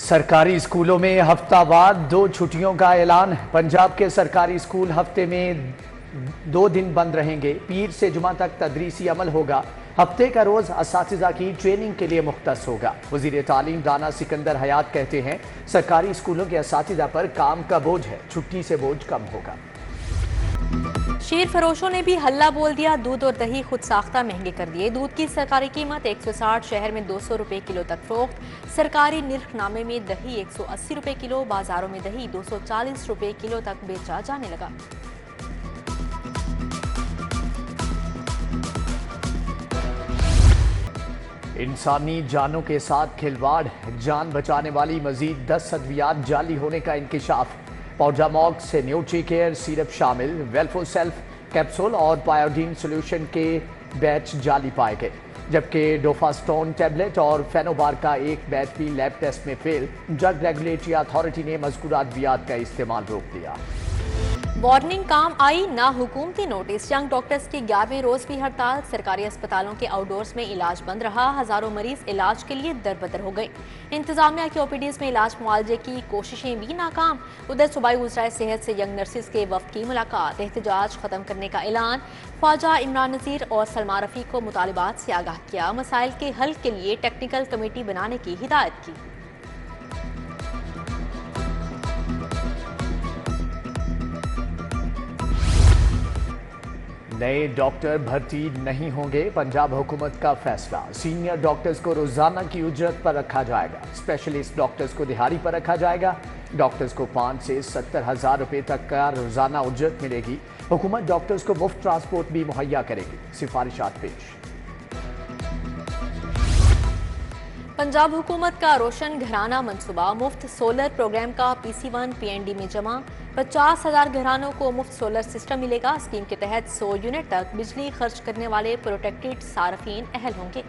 سرکاری اسکولوں میں ہفتہ وار 2 چھٹیوں کا اعلان۔ پنجاب کے سرکاری اسکول ہفتے میں 2 دن بند رہیں گے۔ پیر سے جمعہ تک تدریسی عمل ہوگا۔ ہفتے کا روز اساتذہ کی ٹریننگ کے لیے مختص ہوگا۔ وزیر تعلیم رانا سکندر حیات کہتے ہیں سرکاری اسکولوں کے اساتذہ پر کام کا بوجھ ہے، چھٹی سے بوجھ کم ہوگا۔ شیر فروشوں نے بھی ہلہ بول دیا، دودھ اور دہی خود ساختہ مہنگے کر دیے۔ دودھ کی سرکاری قیمت 160، شہر میں 200 روپے کلو تک فروخت۔ سرکاری نرخ نامے میں دہی 180 روپے کلو، بازاروں میں دہی 240 روپے کلو تک بیچا جانے لگا۔ انسانی جانوں کے ساتھ کھلواڑ، جان بچانے والی مزید 10 ادویات جعلی ہونے کا انکشاف۔ پوڈاماکس سے نیوٹری کیئر سیرپ شامل، ویلفوسیلف کیپسول اور پائیوڈین سولوشن کے بیچ جعلی پائے گئے، جبکہ ڈوفاسٹون ٹیبلٹ اور فینوبار کا ایک بیچ بھی لیب ٹیسٹ میں فیل۔ ڈرگ ریگولیٹری اتھارٹی نے مذکورہ ادویات کا استعمال روک دیا۔ وارننگ کام آئی، نہ حکومتی نوٹس۔ ینگ ڈاکٹرز کی 11ویں روز بھی ہڑتال۔ سرکاری اسپتالوں کے آؤٹ ڈورز میں علاج بند رہا، ہزاروں مریض علاج کے لیے دربدر ہو گئے۔ انتظامیہ کی او پی ڈیز میں علاج معالجے کی کوششیں بھی ناکام۔ ادھر صوبائی وزرائے صحت سے ینگ نرسز کے وفد کی ملاقات، احتجاج ختم کرنے کا اعلان۔ خواجہ عمران نذیر اور سلما رفیق کو مطالبات سے آگاہ کیا، مسائل کے حل کے لیے ٹیکنیکل کمیٹی بنانے کی ہدایت کی۔ نئے ڈاکٹر بھرتی نہیں ہوں گے، پنجاب حکومت کا فیصلہ۔ سینئر ڈاکٹرز کو روزانہ کی اجرت پر رکھا جائے گا، اسپیشلسٹ ڈاکٹرز کو دہاڑی پر رکھا جائے گا۔ ڈاکٹرز کو 5 سے 70 ہزار روپے تک کا روزانہ اجرت ملے گی۔ حکومت ڈاکٹرز کو مفت ٹرانسپورٹ بھی مہیا کرے گی۔ سفارشات پیش۔ پنجاب حکومت کا روشن گھرانہ منصوبہ، مفت سولر پروگرام کا PC1 PND میں جمع۔ 50,000 گھرانوں کو مفت سولر سسٹم ملے گا۔ اسکیم کے تحت 100 یونٹ تک بجلی خرچ کرنے والے پروٹیکٹڈ صارفین اہل ہوں گے۔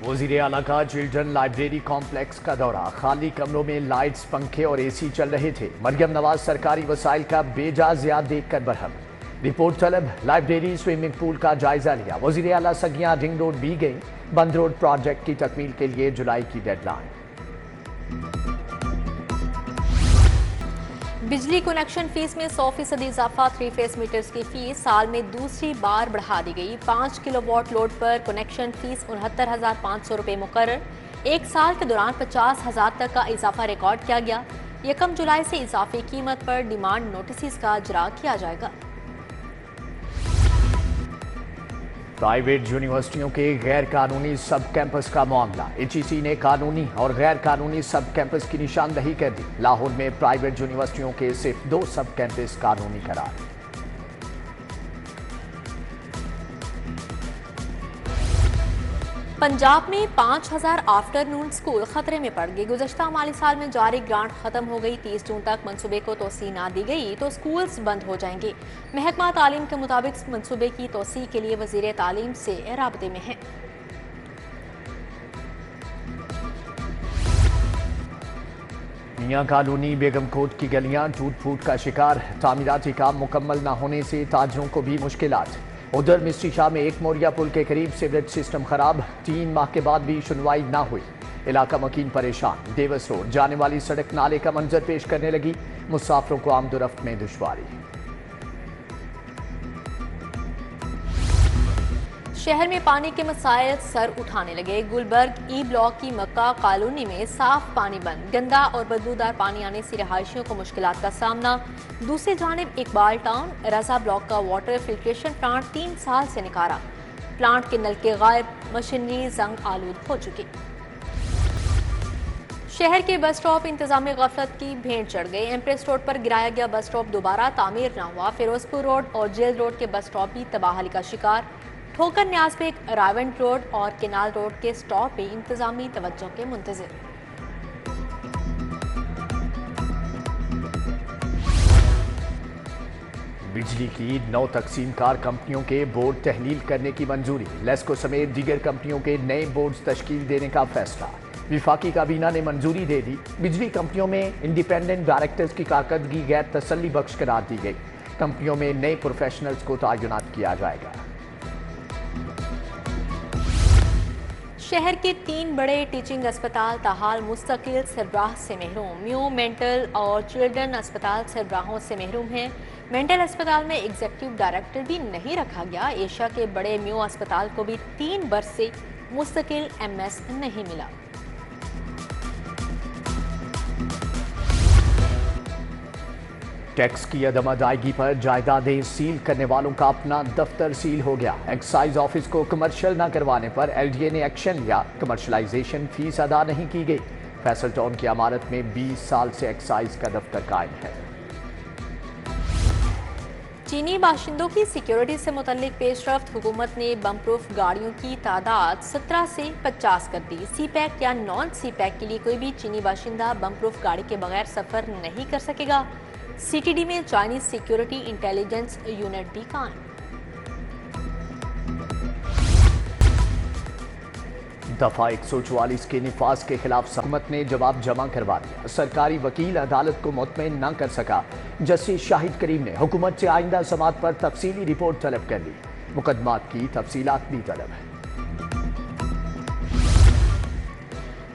وزیر اعلیٰ کا چلڈرن لائبریری کمپلیکس کا دورہ، خالی کمروں میں لائٹس، پنکھے اور AC چل رہے تھے۔ مریم نواز سرکاری وسائل کا بے جا ضیاع دیکھ کر برہم۔ رپورٹ طلب، لائبریری سوئمنگ پول کا جائزہ لیا۔ وزیر اعلیٰ سگیاں رنگ روڈ بھی گئی۔ بند روڈ پروجیکٹ کی تکمیل کے لیے جولائی کی ڈیڈ لائن۔ بجلی کنیکشن فیس میں 100% اضافہ، 3 فیس میٹرز کی فیس سال میں دوسری بار بڑھا دی گئی۔ 5 کلو واٹ لوڈ پر کنیکشن فیس 69,500 روپے مقرر۔ ایک سال کے دوران 50,000 تک کا اضافہ ریکارڈ کیا گیا۔ 1 جولائی سے اضافی قیمت پر ڈیمانڈ نوٹسز کا اجرا کیا جائے گا۔ پرائیویٹ یونیورسٹیوں کے غیر قانونی سب کیمپس کا معاملہ، HEC نے قانونی اور غیر قانونی سب کیمپس کی نشاندہی کر دی۔ لاہور میں پرائیویٹ یونیورسٹیوں کے صرف 2 سب کیمپس قانونی قرار۔ پنجاب میں 5,000 آفٹر نون سکول خطرے میں پڑ گئے۔ گزشتہ مالی سال میں جاری گرانٹ ختم ہو گئی۔ 30 جون تک منصوبے کو توسیع نہ دی گئی تو سکولز بند ہو جائیں گے۔ محکمہ تعلیم کے مطابق منصوبے کی توسیع کے لیے وزیر تعلیم سے رابطے میں ہیں۔ میاں کالونی بیگم کوٹ کی گلیاں ٹوٹ پھوٹ کا شکار، تعمیراتی کام مکمل نہ ہونے سے تاجروں کو بھی مشکلات۔ ادھر مستری شاہ میں 1 موریا پل کے قریب سیوریج سسٹم خراب، 3 ماہ کے بعد بھی سنوائی نہ ہوئی۔ علاقہ مکین پریشان، ڈیوس روڈ جانے والی سڑک نالے کا منظر پیش کرنے لگی، مسافروں کو آمد و رفت میں دشواری۔ شہر میں پانی کے مسائل سر اٹھانے لگے۔ گلبرگ ای بلاک کی مکہ کالونی میں صاف پانی بند، گندا اور بدبودار پانی آنے سے رہائشیوں کو مشکلات کا سامنا۔ دوسری جانب اقبال ٹاؤن رضا بلاک کا واٹر فلٹریشن پلانٹ 3 سال سے نکارا، پلانٹ کے نلکے غائب، مشینری زنگ آلود ہو چکی۔ شہر کے بس سٹاپ انتظامی غفلت کی بھینٹ چڑھ گئے۔ ایمپریس روڈ پر گرایا گیا بس سٹاپ دوبارہ تعمیر نہ ہوا۔ فیروز پور روڈ اور جیل روڈ کے بس سٹاپ بھی تباہی کا شکار۔ ٹھوکر نیاز بیگ، راونٹ روڈ اور کینال روڈ کے سٹاپ بھی انتظامی توجہ کے منتظر۔ بجلی کی 9 تقسیم کار کمپنیوں کے بورڈ تحلیل کرنے کی منظوری، لیسکو سمیت دیگر کمپنیوں کے نئے بورڈز تشکیل دینے کا فیصلہ۔ وفاقی کابینہ نے منظوری دے دی۔ بجلی کمپنیوں میں انڈیپینڈنٹ ڈائریکٹرز کی کارکردگی غیر تسلی بخش قرار دی گئی۔ کمپنیوں میں نئے پروفیشنلز کو تعینات کیا جائے گا۔ شہر کے 3 بڑے ٹیچنگ اسپتال تاحال مستقل سربراہ سے محروم۔ میو مینٹل اور چلڈرن اسپتال سربراہوں سے محروم ہیں۔ مینٹل اسپتال میں ایگزیکٹو ڈائریکٹر بھی نہیں رکھا گیا۔ ایشیا کے بڑے میو اسپتال کو بھی 3 برس سے مستقل MS نہیں ملا۔ ٹیکس کی عدم ادائیگی پر جائیدادیں سیل کرنے والوں کا اپنا دفتر سیل ہو گیا۔ ایکسائز آفس کو کمرشل نہ کروانے پر LDA نے ایکشن لیا۔ کمرشلائزیشن فیس ادا نہیں کی گئی۔ فیصل ٹاؤن کی عمارت میں 20 سال سے ایکسائز کا دفتر قائم ہے۔ چینی باشندوں کی سیکیورٹی سے متعلق پیش رفت۔ حکومت نے بم پروف گاڑیوں کی تعداد 17 سے 50 کر دی۔ سی پیک یا نان سی پیک کے لیے کوئی بھی چینی باشندہ بم پروف گاڑی کے بغیر سفر نہیں کر سکے گا۔ CTD میں چائنیز سیکیورٹی انٹیلیجنس یونٹ بھی قائم۔ دفعہ 144 کے نفاذ کے خلاف حکومت نے جواب جمع کروا دیا۔ سرکاری وکیل عدالت کو مطمئن نہ کر سکا۔ جسٹس شاہد کریم نے حکومت سے آئندہ سماعت پر تفصیلی رپورٹ طلب کر لی۔ مقدمات کی تفصیلات بھی طلب ہے۔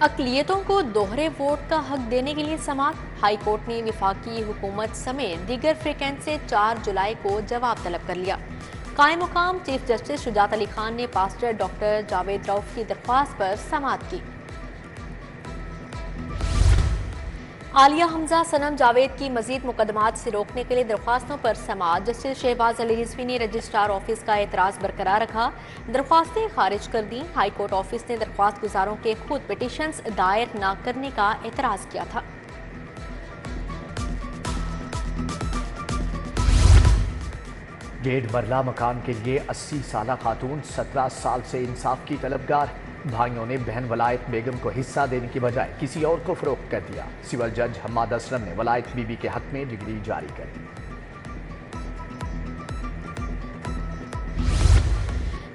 اقلیتوں کو دوہرے ووٹ کا حق دینے کے لیے سماعت۔ ہائی کورٹ نے وفاقی حکومت سمیت دیگر فریقین سے 4 جولائی کو جواب طلب کر لیا۔ قائم مقام چیف جسٹس شجاعت علی خان نے پاسٹر ڈاکٹر جاوید رؤف کی درخواست پر سماعت کی۔ عالیہ حمزہ صنم جاوید کی مزید مقدمات سے روکنے کے لیے درخواستوں پر سماعت۔ جسٹس شہباز علی رضوی نے رجسٹرار آفس کا اعتراض برقرار رکھا، درخواستیں خارج کر دیں۔ ہائی کورٹ آفس نے درخواست گزاروں کے خود پٹیشنز دائر نہ کرنے کا اعتراض کیا تھا۔ ڈیڑھ مرلہ مکان کے لیے 80 سالہ خاتون 17 سال سے انصاف کی طلبگار۔ بھائیوں نے بہن ولایت بیگم کو حصہ دینے کی بجائے کسی اور کو فروخت کر دیا۔ سول جج حماد اسلم نے ولایت بی بی کے حق میں ڈگری جاری کر دی۔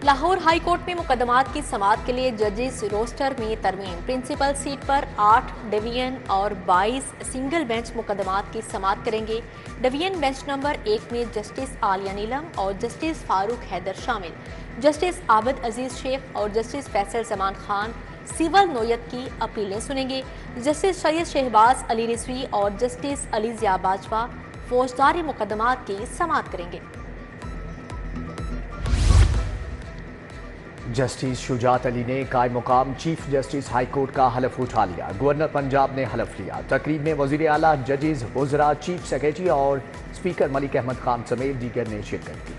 لاہور ہائی کورٹ میں مقدمات کی سماعت کے لیے ججز روسٹر میں ترمیم۔ پرنسپل سیٹ پر 8 ڈویژن اور 22 سنگل بینچ مقدمات کی سماعت کریں گے۔ ڈویژن بینچ نمبر 1 میں جسٹس عالیہ نیلم اور جسٹس فاروق حیدر شامل۔ جسٹس عابد عزیز شیخ اور جسٹس فیصل زمان خان سول نوعیت کی اپیلیں سنیں گے۔ جسٹس سید شہباز علی رضوی اور جسٹس علی ضیاء باجوہ فوجداری مقدمات کی سماعت کریں گے۔ جسٹس شجاعت علی نے قائم مقام چیف جسٹس ہائی کورٹ کا حلف اٹھا لیا۔ گورنر پنجاب نے حلف لیا۔ تقریب میں وزیر اعلیٰ، ججز، وزراء، چیف سیکریٹری اور اسپیکر ملک احمد خان سمیت دیگر نے شرکت کی۔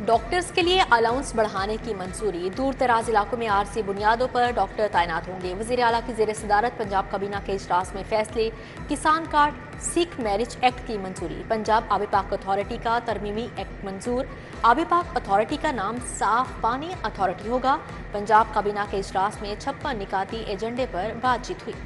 ڈاکٹرز کے لیے الاؤنس بڑھانے کی منظوری۔ دور دراز علاقوں میں عارضی بنیادوں پر ڈاکٹر تعینات ہوں گے۔ وزیر اعلیٰ کی زیر صدارت پنجاب کابینہ کے اجلاس میں فیصلے۔ کسان کارڈ سکھ میرج ایکٹ کی منظوری۔ پنجاب آبی پاک اتھارٹی کا ترمیمی ایکٹ منظور۔ آبی پاک اتھارٹی کا نام صاف پانی اتھارٹی ہوگا۔ پنجاب کابینہ کے اجلاس میں 56 نکاتی ایجنڈے پر بات چیت ہوئی۔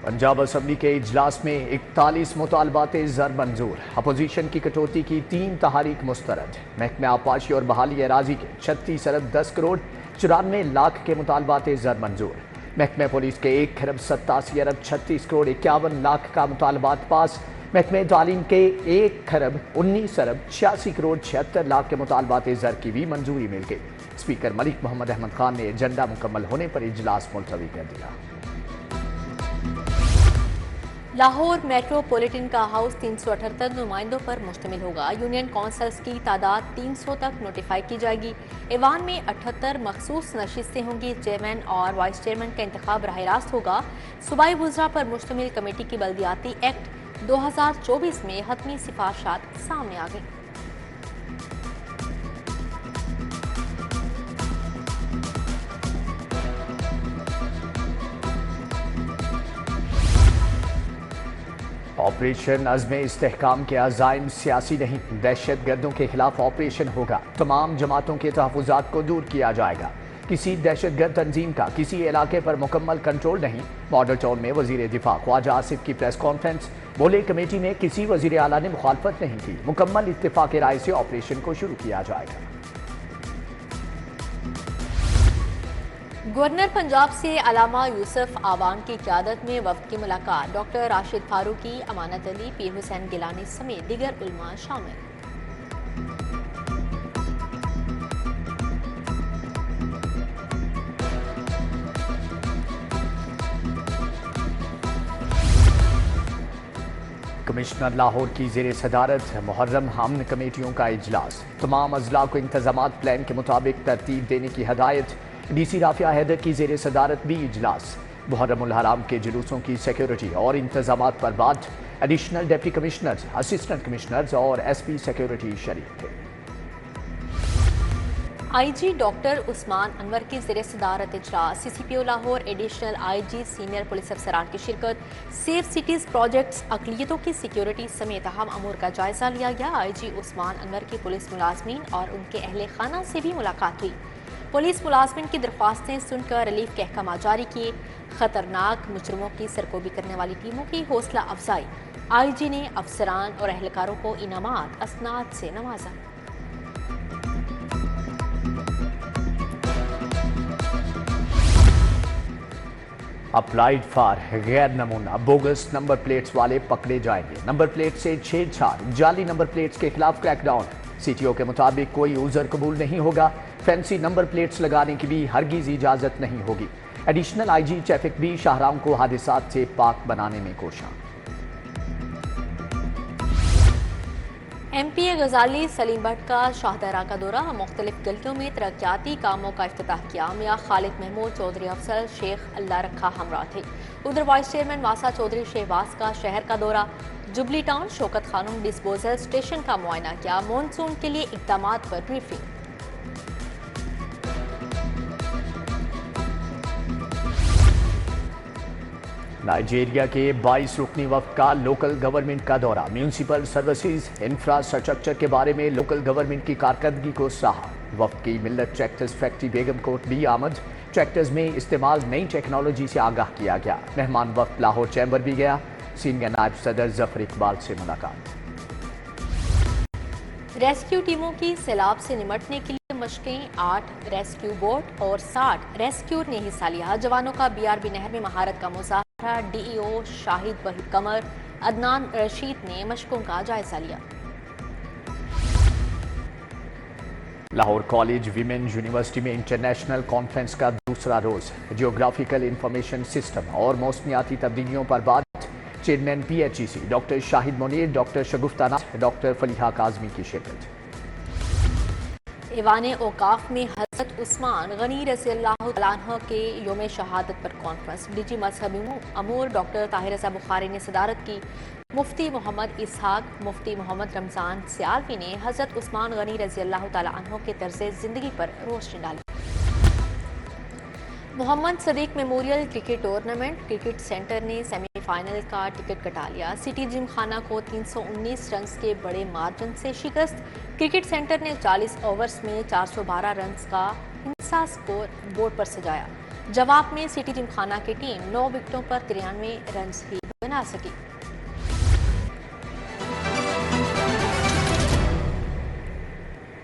پنجاب اسمبلی کے اجلاس میں 41 مطالبات زر منظور۔ اپوزیشن کی کٹوتی کی 3 تحاریک مسترد۔ محکمہ آبپاشی اور بحالی اراضی کے 36 ارب 10 کروڑ 94 لاکھ کے مطالبات زر منظور۔ محکمہ پولیس کے 1 کھرب 87 ارب 36 کروڑ 51 لاکھ کا مطالبات پاس۔ محکمہ تعلیم کے 1 کھرب 19 ارب 86 کروڑ 76 لاکھ کے مطالبات زر کی بھی منظوری مل گئی۔ اسپیکر ملک محمد احمد خان نے ایجنڈا مکمل ہونے پر اجلاس ملتوی کر دیا۔ لاہور میٹروپولیٹن کا ہاؤس 378 نمائندوں پر مشتمل ہوگا۔ یونین کونسلز کی تعداد 300 تک نوٹیفائی کی جائے گی۔ ایوان میں 78 مخصوص نشستیں ہوں گی۔ چیئرمین اور وائس چیئرمین کا انتخاب براہ راست ہوگا۔ صوبائی وزراء پر مشتمل کمیٹی کی بلدیاتی ایکٹ 2024 میں حتمی سفارشات سامنے آ گئیں۔ آپریشن عزم استحکام کے عزائم سیاسی نہیں، دہشت گردوں کے خلاف آپریشن ہوگا۔ تمام جماعتوں کے تحفظات کو دور کیا جائے گا۔ کسی دہشت گرد تنظیم کا کسی علاقے پر مکمل کنٹرول نہیں۔ ماڈل ٹاؤن میں وزیر دفاع خواجہ آصف کی پریس کانفرنس۔ بولے کمیٹی میں کسی وزیر اعلیٰ نے مخالفت نہیں کی۔ مکمل اتفاق رائے سے آپریشن کو شروع کیا جائے گا۔ گورنر پنجاب سے علامہ یوسف آوان کی قیادت میں وفد کی ملاقات، ڈاکٹر راشد فاروقی، امانت علی، پیر حسین گیلانی سمیت دیگر علماء شامل۔ کمشنر لاہور کی زیر صدارت محرم امن کمیٹیوں کا اجلاس، تمام اضلاع کو انتظامات پلان کے مطابق ترتیب دینے کی ہدایت، ڈی سی رافعہ حیدر کی زیر صدارت بھی اجلاس، محرم الحرام کے جلوسوں کی سیکیورٹی اور انتظامات پر بات، additional deputy commissioners, assistant commissioners اور ایس پی سیکیورٹی شریک تھے۔ آئی جی ڈاکٹر عثمان انور کی زیر صدارت اجلاس، C C P O Lahore, additional I G, senior police افسران کی شرکت، سیف سٹیز پروجیکٹس، اقلیتوں کی سیکیورٹی سمیت اہم امور کا جائزہ لیا گیا۔ آئی جی عثمان انور کی پولیس ملازمین اور ان کے اہل خانہ سے بھی ملاقات ہوئی، پولیس ملازمین کی درخواستیں سن کر ریلیف کے احکامات جاری کیے، خطرناک مجرموں کی سرکوبی کرنے والی ٹیموں کی حوصلہ افزائی، آئی جی نے افسران اور اہلکاروں کو انعامات اسناد سے نوازا۔ اپلائیڈ فار غیر نمونہ بوگس نمبر پلیٹس والے پکڑے جائیں گے، نمبر پلیٹ سے چھیڑ چھاڑ، جعلی نمبر پلیٹس کے خلاف crack down, C T O کے مطابق کوئی عذر قبول نہیں ہوگا، فینسی نمبر پلیٹس لگانے کی بھی ہرگز اجازت نہیں ہوگی۔ ایڈیشنل آئی جی ٹریفک بھی شاہراہوں کو حادثات سے پاک بنانے میں کوشاں۔ M P a Ghazali Saleem but کا شاہدرہ کا دورہ، مختلف گلیوں میں ترقیاتی کاموں کا افتتاح کیا، میاں خالد محمود چودھری افسر شیخ اللہ رکھا ہمراہ تھے۔ ادھر وائس چیئرمین واسا چودھری شہباز کا شہر کا دورہ، جبلی ٹاؤن شوکت خانم ڈسپوزل اسٹیشن کا معائنہ کیا، مونسون کے لیے اقدامات پر بریفنگ۔ نائجیریا کے 22 رکنی وفد کا لوکل گورنمنٹ کا دورہ، میونسپل سروسز انفراسٹرکچر کے بارے میں لوکل گورنمنٹ کی کارکردگی کو سراہا، وفد کی ملت ٹریکٹرز فیکٹری بیگم کوٹ بھی آمد، ٹریکٹرز میں استعمال نئی ٹیکنالوجی سے آگاہ کیا گیا، مہمان وفد لاہور چیمبر بھی گیا، سینئر نائب صدر ظفر اقبال سے ملاقات۔ ریسکیو ٹیموں کی سیلاب سے نمٹنے کے لیے مشقیں، 8 ریسکیو بوٹ اور 60 ریسکیور نے حصہ لیا، جوانوں کا بی آر بی نہر میں مہارت کا مظاہرہ، ڈی ای او شاہد وحید قمر، عدنان رشید نے مشقوں کا جائزہ لیا۔ لاہور کالج ویمن یونیورسٹی میں انٹرنیشنل کانفرنس کا دوسرا روز، جیوگرافیکل انفارمیشن سسٹم اور موسمیاتی تبدیلیوں پر بات، chairman P H E C doctor شاہد منیر، ڈاکٹر شگفتہ ناز، ڈاکٹر فلیحہ کاظمی کی شرکت۔ ایوان اوقاف میں حضرت عثمان غنی رضی اللہ تعالیٰ عنہ کے یوم شہادت پر کانفرنس، ڈی جی مذہبی امور ڈاکٹر طاہر رضا بخاری نے صدارت کی، مفتی محمد اسحاق، مفتی محمد رمضان سیالوی نے حضرت عثمان غنی رضی اللہ تعالیٰ عنہ کے طرز زندگی پر روشنی ڈالی۔ Muhammad Siddique memorial cricket tournament, cricket centre نے سیمی فائنل کا ٹکٹ کٹا لیا، سٹی جم خانہ کو 319 رنز کے بڑے مارجن سے شکست، کرکٹ سینٹر نے 40 اوورز میں 412 رنز کا انصاف سکور بورڈ پر سجایا، جواب میں سٹی جم خانہ کی ٹیم 9 وکٹوں پر 93 رنز ہی بنا سکی۔